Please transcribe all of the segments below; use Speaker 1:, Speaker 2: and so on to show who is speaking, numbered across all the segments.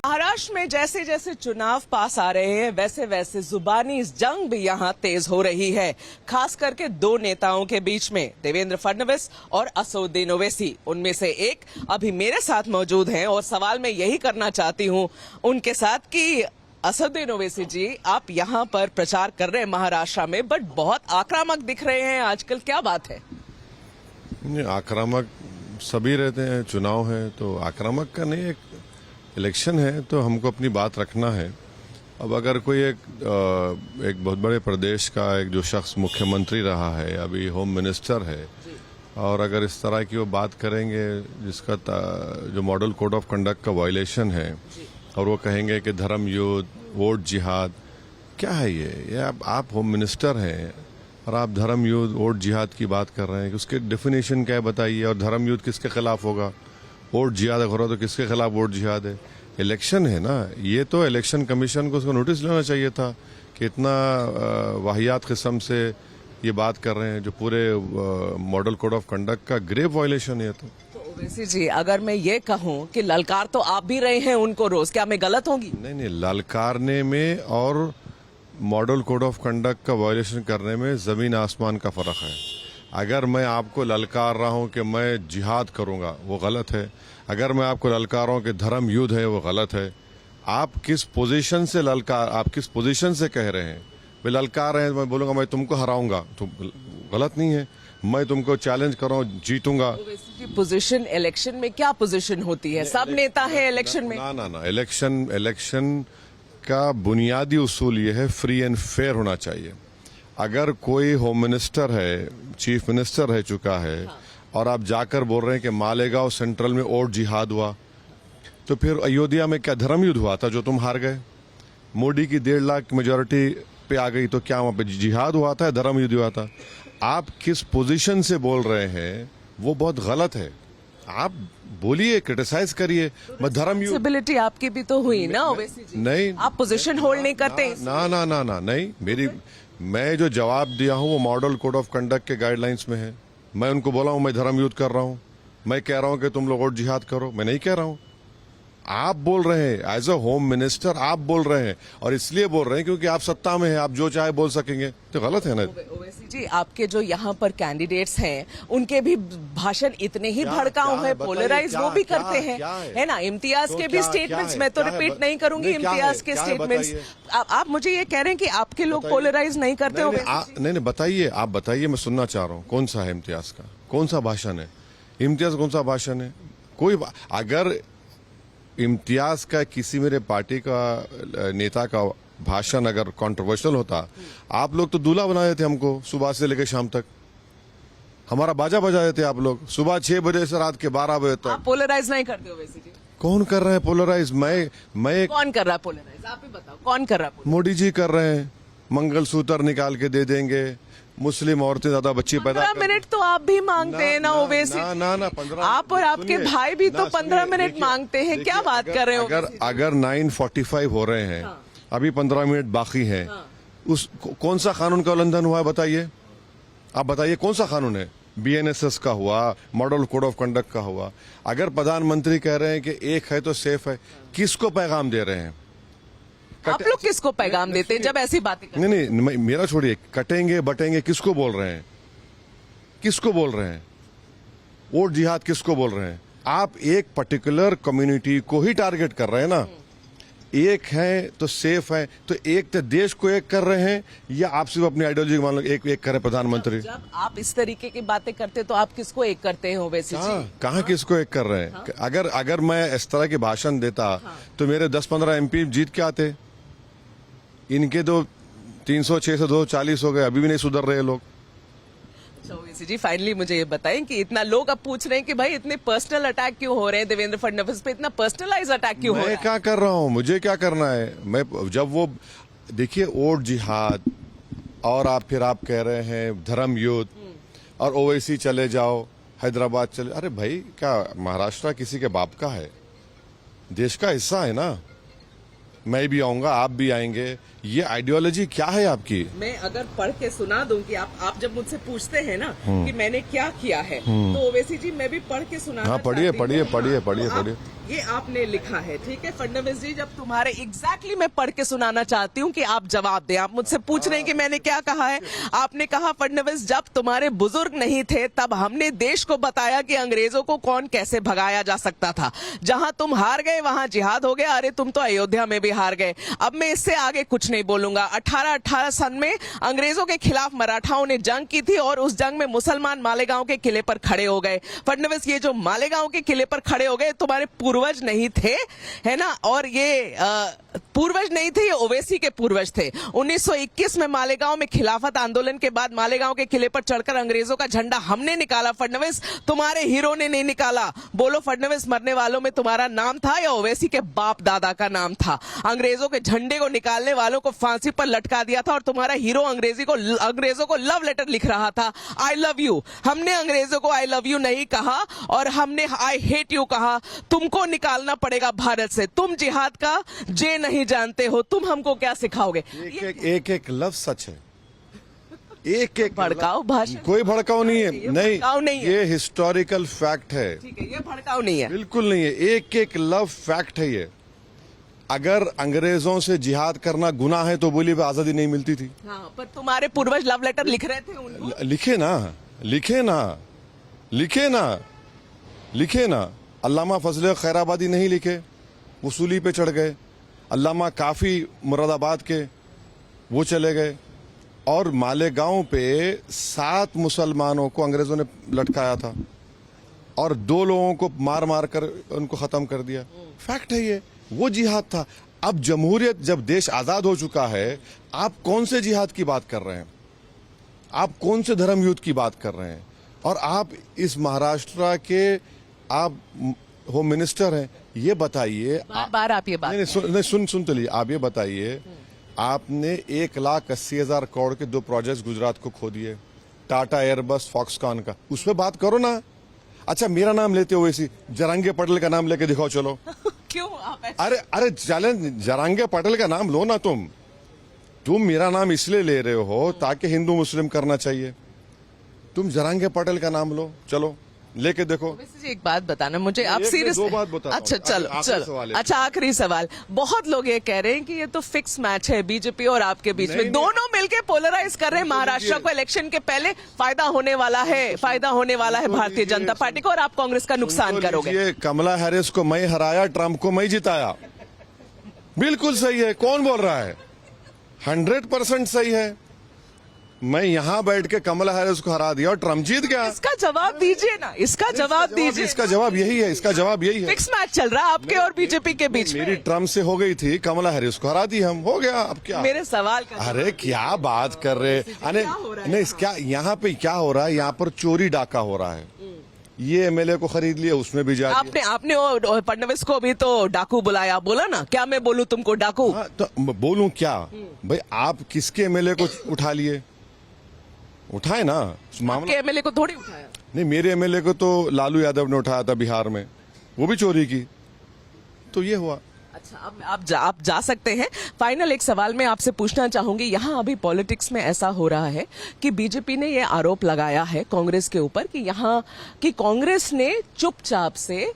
Speaker 1: महाराष्ट्र में जैसे जैसे चुनाव पास आ रहे हैं वैसे वैसे जुबानी जंग भी यहां तेज हो रही है, खास करके दो नेताओं के बीच में, देवेंद्र फडणवीस और असदुद्दीन ओवैसी। उनमें से एक अभी मेरे साथ मौजूद हैं और सवाल मैं यही करना चाहती हूं उनके साथ कि असदुद्दीन ओवैसी जी, आप यहां पर प्रचार कर रहे हैं महाराष्ट्र में, बट बहुत आक्रामक दिख रहे हैं आजकल, क्या बात है?
Speaker 2: आक्रामक सभी रहते हैं, चुनाव है तो आक्रामक का नहीं, एक इलेक्शन है तो हमको अपनी बात रखना है। अब अगर कोई एक बहुत बड़े प्रदेश का एक जो शख्स मुख्यमंत्री रहा है, अभी होम मिनिस्टर है, और अगर इस तरह की वो बात करेंगे जिसका जो मॉडल कोड ऑफ कंडक्ट का वायलेशन है, और वो कहेंगे कि धर्म युद्ध, वोट जिहाद, क्या है ये आप होम मिनिस्टर हैं और आप धर्म युद्ध, वोट जिहाद की बात कर रहे हैं, उसके डेफिनेशन क्या है बताइए। और धर्म युद्ध किसके खिलाफ होगा? वोट जिहाद हो रहा तो किसके खिलाफ वोट जिहाद है? इलेक्शन है ना, ये तो इलेक्शन कमीशन को उसको नोटिस लेना चाहिए था कि इतना वाहियात किस्म से ये बात कर रहे हैं जो पूरे मॉडल कोड ऑफ कंडक्ट का ग्रेव वायलेशन है। तो
Speaker 1: ओवैसी जी, अगर मैं ये कहूं कि ललकार तो आप भी रहे हैं उनको रोज, क्या मैं गलत होंगी?
Speaker 2: नहीं, ललकारने में और मॉडल कोड ऑफ कंडक्ट का वायलेशन करने में जमीन आसमान का फर्क है। अगर मैं आपको ललकार रहा हूं कि मैं जिहाद करूंगा, वो गलत है। अगर मैं आपको ललकार रहा हूं कि धर्म युद्ध है, वो गलत है। आप किस पोजीशन से आप किस पोजीशन से कह रहे हैं? वे ललकार रहे हैं, मैं बोलूंगा मैं तुमको हराऊंगा, तो गलत नहीं है। मैं तुमको चैलेंज कर रहा हूं, जीतूंगा।
Speaker 1: पोजीशन इलेक्शन में क्या पोजीशन होती है? सब नेता है इलेक्शन में?
Speaker 2: ना, इलेक्शन का बुनियादी उसूल ये है, फ्री एंड फेयर होना चाहिए। अगर कोई होम मिनिस्टर है, चीफ मिनिस्टर रह चुका है, और आप जाकर बोल रहे हैं कि मालेगांव सेंट्रल में वोट जिहाद हुआ, तो फिर अयोध्या में क्या धर्म युद्ध हुआ था जो तुम हार गए? मोदी की 1.5 लाख मेजोरिटी पे आ गई तो क्या वहां पे जिहाद हुआ था, धर्म युद्ध हुआ था? आप किस पोजीशन से बोल रहे हैं वो बहुत गलत है। आप बोलिए, क्रिटिसाइज करिए। मैं धर्म
Speaker 1: युद्ध आपकी भी तो हुई ना ओवैसी जी?
Speaker 2: नहीं,
Speaker 1: आप पोजीशन होल्ड नहीं करते?
Speaker 2: ना, नहीं, मैं जो जवाब दिया हूं वो मॉडल कोड ऑफ कंडक्ट के गाइडलाइंस में है। मैं उनको बोला हूं मैं धर्म युद्ध कर रहा हूं, मैं कह रहा हूं कि तुम लोग वोट जिहाद करो, मैं नहीं कह रहा हूं। आप बोल रहे हैं एज अ होम मिनिस्टर, आप बोल रहे हैं, और इसलिए बोल रहे हैं क्योंकि आप सत्ता में हैं, आप जो चाहे बोल सकेंगे, तो गलत है ना।
Speaker 1: ओवैसी जी, आपके जो यहाँ पर कैंडिडेट्स हैं उनके भी भाषण इतने ही भड़काऊ है, पोलराइज वो भी करते हैं, है ना? इम्तियाज के भी स्टेटमेंट्स, मैं तो रिपीट नहीं करूंगी इम्तियाज के स्टेटमेंट्स। आप मुझे ये कह रहे हैं कि आपके लोग पोलराइज नहीं करते?
Speaker 2: नहीं, बताइए, आप बताइए, मैं सुनना चाह रहा हूँ। कौन सा है इम्तियाज का? कौन सा भाषण है इम्तियाज? कौन सा भाषण है? कोई अगर इम्तियाज का किसी मेरे पार्टी का नेता का भाषण अगर कंट्रोवर्शियल होता, आप लोग तो दूल्हा बना देते हमको, सुबह से लेकर शाम तक हमारा बाजा बजा देते आप लोग, सुबह 6 बजे से रात के 12 बजे तक।
Speaker 1: आप पोलराइज नहीं करते ओवैसी जी?
Speaker 2: कौन कर रहे हैं पोलराइज? मैं
Speaker 1: कौन कर रहा है पोलराइज? आप ही बताओ, कौन कर रहा है?
Speaker 2: मोदी जी कर रहे हैं। मंगलसूत्र निकाल के दे देंगे, मुस्लिम औरतें ज्यादा बच्चे पैदा।
Speaker 1: 15 मिनट तो आप भी मांगते हैं ना ओवैसी?
Speaker 2: ना, 15
Speaker 1: आप और आपके भाई भी तो 15 मिनट मांगते हैं, क्या बात कर रहे हो?
Speaker 2: अगर 9:45 हो रहे हैं, अभी 15 मिनट बाकी है, उस कौन सा कानून का उल्लंघन हुआ है बताइए? आप बताइए कौन सा कानून है? BNSS का हुआ, मॉडल कोड ऑफ कंडक्ट का हुआ। अगर प्रधानमंत्री कह रहे हैं कि एक है तो सेफ है, किसको पैगाम दे रहे हैं?
Speaker 1: आप लोग किसको पैगाम देते हैं जब ऐसी बातें करते हैं?
Speaker 2: नहीं, मेरा छोड़िए, कटेंगे बटेंगे किसको बोल रहे हैं? किसको बोल रहे हैं? वोट जिहाद किसको बोल रहे हैं? आप एक पर्टिकुलर कम्युनिटी को ही टारगेट कर रहे हैं ना। एक है तो सेफ है, तो एक तो देश को एक कर रहे हैं, या आप सिर्फ अपनी आइडियोलॉजी मान लो एक करे प्रधानमंत्री?
Speaker 1: जब आप इस तरीके की बातें करते तो आप किसको एक करते हैं ओवैसी जी?
Speaker 2: कहाँ किसको एक कर रहे हैं? अगर मैं इस तरह के भाषण देता तो मेरे 10-15 MP जीत के आते। इनके तो 306 से 240 हो गए, अभी भी नहीं सुधर रहे लोग।
Speaker 1: ओवैसी जी, फाइनली मुझे ये बताएं कि इतना लोग अब पूछ रहे हैं कि भाई इतने पर्सनल अटैक क्यों हो रहे हैं देवेंद्र फडणवीस पे, इतना पर्सनलाइज अटैक क्यों हो रहा है?
Speaker 2: मैं क्या कर रहा हूँ? मुझे क्या करना है? मैं जब वो देखिए वोट जिहाद, और आप कह रहे हैं धर्म युद्ध, और ओवैसी चले जाओ हैदराबाद चले। अरे भाई, क्या महाराष्ट्र किसी के बाप का है? देश का हिस्सा है ना। मैं भी आऊंगा, आप भी आएंगे, ये आइडियोलॉजी क्या है आपकी?
Speaker 1: मैं अगर पढ़ के सुना दूं कि आप जब मुझसे पूछते हैं ना कि मैंने क्या किया है, तो ओवैसी जी मैं भी पढ़ के सुनाना
Speaker 2: हाँ, पढ़िए
Speaker 1: चाहती हूँ।
Speaker 2: पढ़िए पढ़िए
Speaker 1: हाँ,
Speaker 2: पढ़िए
Speaker 1: तो आप-
Speaker 2: पढ़िए।
Speaker 1: ये आपने लिखा है, ठीक है फडणवीस जी, जब तुम्हारे एग्जैक्टली मैं पढ़ के सुनाना चाहती हूँ कि आप जवाब दें। आप मुझसे पूछ रहे हैं कि मैंने क्या कहा है। आपने कहा फडणवीस, जब तुम्हारे बुजुर्ग नहीं थे तब हमने देश को बताया कि अंग्रेजों को कौन कैसे भगाया जा सकता था। जहां तुम हार गए वहां जिहाद हो गया। अरे तुम तो अयोध्या में भी हार गए। अब मैं इससे आगे कुछ नहीं बोलूंगा। 1818 सन में अंग्रेजों के खिलाफ मराठाओं ने जंग की थी और उस जंग में मुसलमान मालेगांव के किले पर खड़े हो गए। फडणवीस, ये जो मालेगांव के किले पर खड़े हो गए तुम्हारे पूर्वज नहीं थे, है ना? और ये पूर्वज नहीं थे, ये ओवैसी के पूर्वज थे। 1921 में मालेगांव में खिलाफत आंदोलन के बाद मालेगांव के किले पर चढ़कर अंग्रेजों का झंडा हमने निकाला। फडणवीस, तुम्हारे हीरो ने नहीं निकाला। बोलो फडणवीस, मरने वालों में तुम्हारा नाम था या ओवैसी के बाप दादा का नाम था? अंग्रेजों के झंडे को निकालने वालों को फांसी पर लटका दिया था और तुम्हारा हीरो अंग्रेजों को लव लेटर लिख रहा था, आई लव यू। हमने अंग्रेजों को आई लव यू नहीं कहा और हमने आई हेट यू कहा। तुमको निकालना पड़ेगा भारत से। तुम जिहाद का जे नहीं जानते हो, तुम हमको क्या सिखाओगे?
Speaker 2: एक लफ्ज सच है। एक
Speaker 1: भड़काऊ भाषा?
Speaker 2: कोई भड़काऊ नहीं है।
Speaker 1: ये भड़काऊ नहीं है।
Speaker 2: ये हिस्टोरिकल फैक्ट है।
Speaker 1: ठीक है, ये भड़काऊ नहीं है।
Speaker 2: बिल्कुल नहीं है। एक लव फैक्ट है ये। अगर अंग्रेजों से जिहाद करना गुनाह है तो बोली आजादी नहीं मिलती थी।
Speaker 1: हाँ, पर तुम्हारे पूर्वज लव लेटर लिख रहे थे उनको।
Speaker 2: लिखे ना, लिखे ना, लिखे ना, लिखे ना। अल्लामा फजल खैराबादी नहीं लिखे, वसूली पे चढ़ गए। अल्लामा काफी मुरादाबाद के, वो चले गए। और मालेगांव पे 7 मुसलमानों को अंग्रेजों ने लटकाया था और 2 लोगों को मार मार कर उनको खत्म कर दिया। फैक्ट है ये, वो जिहाद था। अब जमहूरियत, जब देश आजाद हो चुका है, आप कौन से जिहाद की बात कर रहे हैं? आप कौन से धर्म युद्ध की बात कर रहे हैं? और आप इस महाराष्ट्र के आप होम मिनिस्टर हैं, ये बताइए।
Speaker 1: बार आप ये बात
Speaker 2: नहीं, सुन तो लीजिए। आप ये बताइए, आपने 1,80,000 करोड़ के 2 प्रोजेक्ट्स गुजरात को खो दिए, टाटा, एयरबस, फॉक्सकॉन का। उस पर बात करो ना। अच्छा, मेरा नाम लेते हो वैसी, जरांगे पटेल का नाम लेके दिखाओ, चलो।
Speaker 1: क्यों आप
Speaker 2: अरे चैलेंज, जरांगे पटेल का नाम लो ना। तुम मेरा नाम इसलिए ले रहे हो ताकि हिंदू मुस्लिम करना चाहिए। तुम जरांगे पटेल का नाम लो, चलो लेके देखो।
Speaker 1: वैसे जी एक बात बताना मुझे, आप
Speaker 2: एक नहीं,
Speaker 1: सीरियस?
Speaker 2: 2 बात बताता हूं।
Speaker 1: अच्छा चलो
Speaker 2: आखिरी सवाल
Speaker 1: चलो।
Speaker 2: है।
Speaker 1: अच्छा, आखिरी सवाल। बहुत लोग ये कह रहे हैं कि ये तो फिक्स मैच है बीजेपी और आपके बीच में।
Speaker 2: नहीं।
Speaker 1: दोनों मिलके पोलराइज कर रहे हैं महाराष्ट्र को। इलेक्शन के पहले फायदा होने वाला है भारतीय जनता पार्टी को और आप कांग्रेस का नुकसान करोगे।
Speaker 2: ये कमला हैरिस को मैं हराया, ट्रंप को मैं जिताया। बिल्कुल सही है। कौन बोल रहा है? 100% सही है। मैं यहाँ बैठ के कमला हैरिस को हरा दिया और ट्रम्प जीत गया।
Speaker 1: इसका जवाब दीजिए ना, इसका जवाब दीजिए।
Speaker 2: इसका जवाब यही है, इसका जवाब यही है।
Speaker 1: फिक्स मैच चल रहा है आपके और बीजेपी के बीच में।
Speaker 2: मेरी ट्रम्प से हो गई थी, कमला हैरिस को हरा दी हम, हो गया। अब क्या?
Speaker 1: मेरे सवाल का
Speaker 2: अरे क्या बात कर रहे? अरे नहीं, क्या यहाँ पे क्या हो रहा है? यहाँ पर चोरी डाका हो रहा है। ये एमएलए को खरीद लिया, उसमें भी जा
Speaker 1: आपने फडणवीस को भी तो डाकू बुलाया। बोला ना, क्या मैं बोलूं तुमको डाकू?
Speaker 2: तो बोलूं क्या भाई? आप किसके एमएलए को उठा लिए? उठाए ना मामला।
Speaker 1: एमएलए को थोड़ी उठाया।
Speaker 2: नहीं, मेरे एमएलए को तो लालू यादव ने उठाया था बिहार में, वो भी चोरी की, तो ये हुआ।
Speaker 1: अच्छा, अब आप जा सकते हैं। फाइनल एक सवाल मैं आपसे पूछना चाहूंगी। यहाँ अभी पॉलिटिक्स में ऐसा हो रहा है कि बीजेपी ने ये आरोप लगाया है कांग्रेस के ऊपर कि कांग्रेस ने चुपचाप से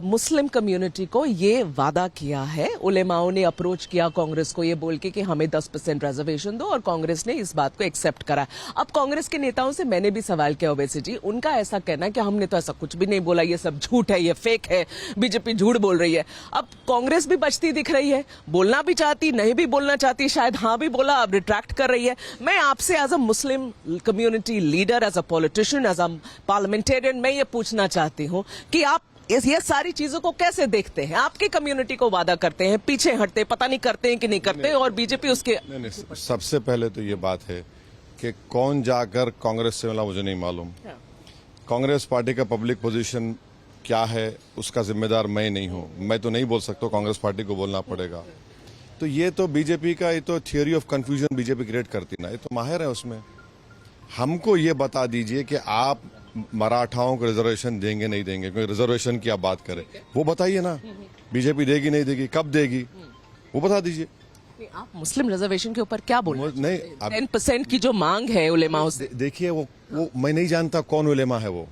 Speaker 1: मुस्लिम कम्युनिटी को ये वादा किया है। उलेमाओं ने अप्रोच किया कांग्रेस को ये बोल के कि हमें 10% रिजर्वेशन दो और कांग्रेस ने इस बात को एक्सेप्ट करा। अब कांग्रेस के नेताओं से मैंने भी सवाल किया ओवैसी जी, उनका ऐसा कहना है कि हमने तो ऐसा कुछ भी नहीं बोला, ये सब झूठ है, ये फेक है, बीजेपी झूठ बोल रही है। अब कांग्रेस भी बचती दिख रही है, बोलना भी चाहती, नहीं भी बोलना चाहती, शायद हाँ भी बोला, अब रिट्रैक्ट कर रही है। मैं आपसे as a Muslim community leader, as a politician, as a parliamentarian, मैं ये पूछना चाहती हूँ कि आप ये सारी चीजों को कैसे देखते हैं? आपकी कम्युनिटी को वादा करते हैं, पीछे हटते, पता नहीं करते हैं कि नहीं करते, और बीजेपी उसके
Speaker 2: नहीं, सबसे पहले तो ये बात है कि कौन जाकर कांग्रेस से मिला मुझे नहीं मालूम। कांग्रेस पार्टी का पब्लिक पोजीशन क्या है उसका जिम्मेदार मैं नहीं हूं। मैं तो नहीं बोल सकता, कांग्रेस पार्टी को बोलना पड़ेगा। तो ये तो बीजेपी का, ये तो theory of confusion BJP create करती ना, ये तो माहिर है उसमें। हमको ये बता दीजिए कि आप मराठाओं को रिजर्वेशन देंगे नहीं देंगे, क्योंकि रिजर्वेशन की आप बात करें, वो बताइए ना। बीजेपी देगी नहीं देगी, कब देगी, वो बता दीजिए।
Speaker 1: नहीं, आप मुस्लिम रिजर्वेशन के ऊपर क्या बोल रहे
Speaker 2: नहीं अब
Speaker 1: 10% की जो मांग है उलेमाओं से,
Speaker 2: देखिए वो मैं नहीं जानता कौन उलेमा है, वो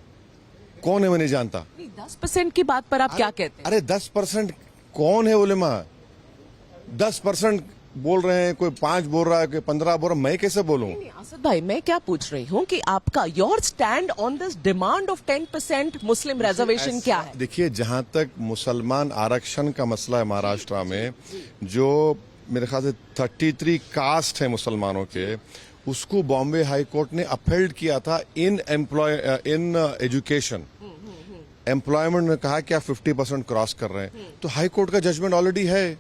Speaker 2: कौन है मैं नहीं जानता।
Speaker 1: 10% की बात पर आप क्या कहते हैं?
Speaker 2: अरे 10% कौन है उलेमा? 10% बोल रहे हैं, कोई 5 बोल रहा है, कोई 15 बोल रहा है, मैं कैसे बोलूं?
Speaker 1: नहीं, असद भाई, मैं क्या पूछ रही हूँ कि आपका your stand on this demand of 10% Muslim reservation क्या है?
Speaker 2: देखिए, जहां तक मुसलमान आरक्षण का मसला है महाराष्ट्र में, जो मेरे ख्याल से 33 कास्ट है मुसलमानों के, उसको बॉम्बे हाई कोर्ट ने अपहेल्ड किया था इन एजुकेशन। एम्प्लॉयमेंट में कहा कि आप 50% क्रॉस कर रहे हैं, तो हाई कोर्ट का जजमेंट ऑलरेडी है,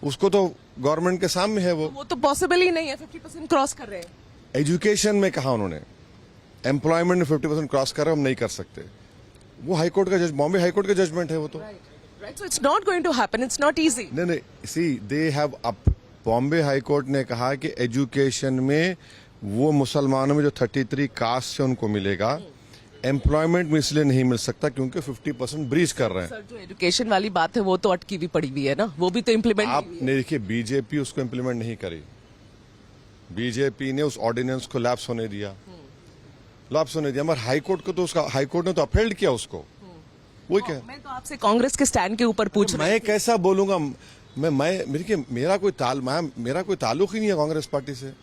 Speaker 2: उसको तो गवर्नमेंट के सामने है। वो
Speaker 1: तो पॉसिबल ही नहीं है, 50% क्रॉस कर रहे हैं।
Speaker 2: एजुकेशन में कहा उन्होंने, एम्प्लॉयमेंट में 50% क्रॉस कर रहे हम नहीं कर सकते। वो हाई कोर्ट का बॉम्बे हाई कोर्ट का जजमेंट है वो तो।
Speaker 1: Right, so it's not going to happen. It's not easy.
Speaker 2: नहीं, see they have up, Bombay high court ने कहा कि एजुकेशन में वो मुसलमानों में जो 33 कास्ट से उनको मिलेगा, एम्प्लॉयमेंट में इसलिए नहीं मिल सकता क्योंकि 50% ब्रीच कर रहे हैं।
Speaker 1: सर, जो एजुकेशन वाली बात है वो तो अटकी भी पड़ी हुई है ना, वो भी तो इम्प्लीमेंट
Speaker 2: आपने देखिए बीजेपी उसको इम्प्लीमेंट नहीं करी, बीजेपी ने उस ऑर्डिनेंस को लैप्स होने दिया, मगर हाई कोर्ट को तो उसका हाई कोर्ट ने तो अपहेल्ड किया उसको। वो क्या,
Speaker 1: मैं तो आपसे कांग्रेस के स्टैंड के ऊपर पूछ रही
Speaker 2: मैं कैसा बोलूंगा? मेरा कोई ताल्लुक ही नहीं है कांग्रेस पार्टी से,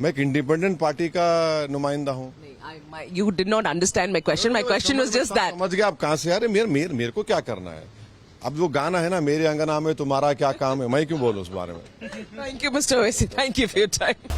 Speaker 2: मैं एक इंडिपेंडेंट पार्टी का नुमाइंदा हूँ।
Speaker 1: हूँ। You did not understand my question. My question was just that.
Speaker 2: समझ गया आप कहाँ से? अरे मेरे को क्या करना है? अब वो गाना है ना, मेरे अंगना में तुम्हारा क्या काम है, मैं क्यों बोलूं उस बारे में?
Speaker 1: Thank you, Mr. Owaisi. Thank you for your time.